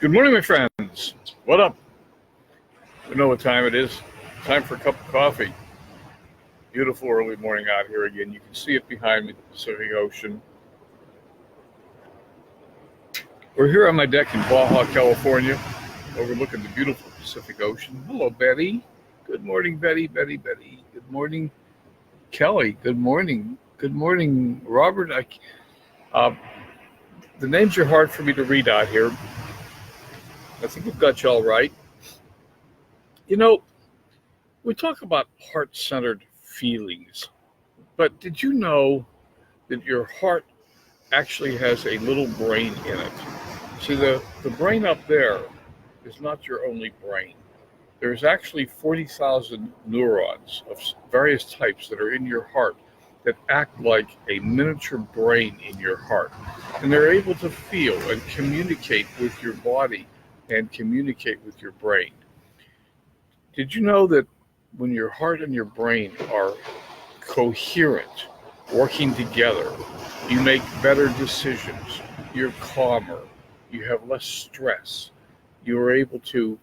Good morning, my friends. What up? You know what time it is. Time for a cup of coffee. Beautiful early morning out here again. You can see it behind me, the Pacific Ocean. We're here on my deck in Baja, California, overlooking the beautiful Pacific Ocean. Hello, Betty. Good morning, Betty. Good morning, Kelly. Good morning. Good morning, Robert. The names are hard for me to read out here. I think we've got you all right. You know, we talk about heart-centered feelings, but did you know that your heart actually has a little brain in it? See, the brain up there is not your only brain. There's actually 40,000 neurons of various types that are in your heart that act like a miniature brain in your heart. And they're able to feel and communicate with your body and communicate with your brain. Did you know that when your heart and your brain are coherent, working together, you make better decisions, you're calmer, you have less stress, you are able to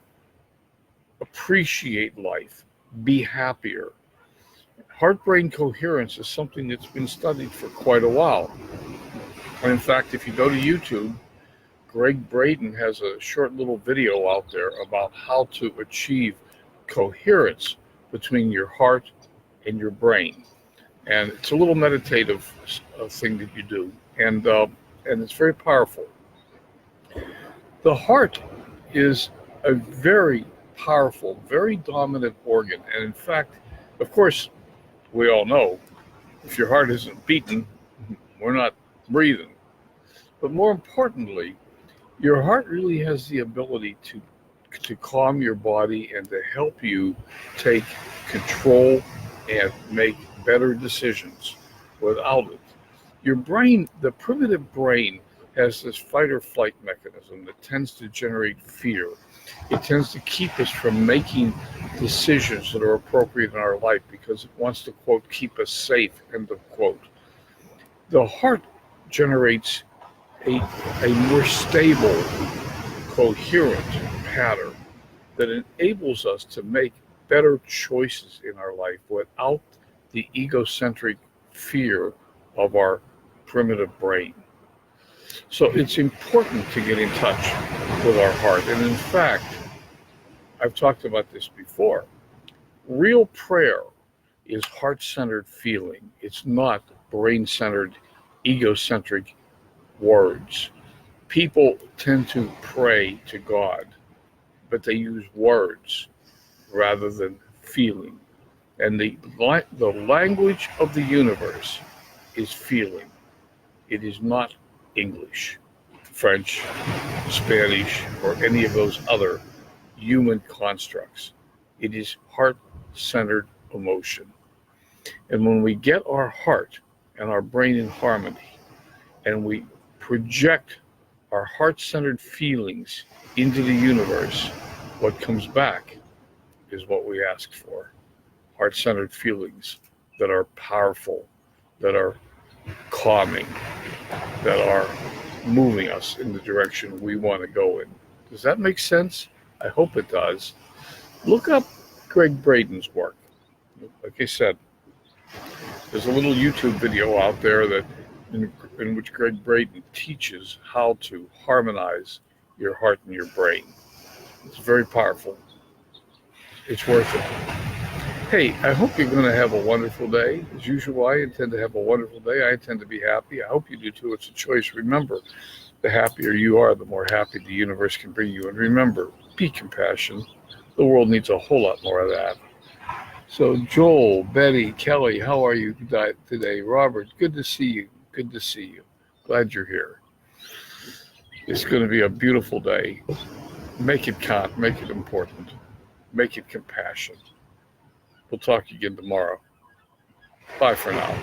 appreciate life, be happier. Heart-brain coherence is something that's been studied for quite a while. And in fact, if you go to YouTube, Gregg Braden has a short little video out there about how to achieve coherence between your heart and your brain. And it's a little meditative thing that you do. And it's very powerful. The heart is a very powerful, very dominant organ. And in fact, of course, we all know if your heart isn't beating, we're not breathing. But more importantly, your heart really has the ability to calm your body and to help you take control and make better decisions without it. Your brain, the primitive brain, has this fight or flight mechanism that tends to generate fear. It tends to keep us from making decisions that are appropriate in our life because it wants to, quote, keep us safe, end of quote. The heart generates a more stable, coherent pattern that enables us to make better choices in our life without the egocentric fear of our primitive brain. So it's important to get in touch with our heart. And in fact, I've talked about this before. Real prayer is heart-centered feeling. It's not brain-centered, egocentric words. People tend to pray to God, but they use words rather than feeling. And the language of the universe is feeling. It is not English, French, Spanish, or any of those other human constructs. It is heart-centered emotion. And when we get our heart and our brain in harmony, and we project our heart-centered feelings into the universe, what comes back is what we ask for. Heart-centered feelings that are powerful, that are calming, that are moving us in the direction we want to go in. Does that make sense? I hope it does. Look up Gregg Braden's work. Like I said, there's a little YouTube video out there that in which Gregg Braden teaches how to harmonize your heart and your brain. It's very powerful. It's worth it. Hey, I hope you're going to have a wonderful day. As usual, I intend to have a wonderful day. I intend to be happy. I hope you do too. It's a choice. Remember, the happier you are, the more happy the universe can bring you. And remember, be compassionate. The world needs a whole lot more of that. So Joel, Betty, Kelly, how are you today? Robert, good to see you. Good to see you. Glad you're here. It's going to be a beautiful day. Make it count. Make it important. Make it compassion. We'll talk again tomorrow. Bye for now.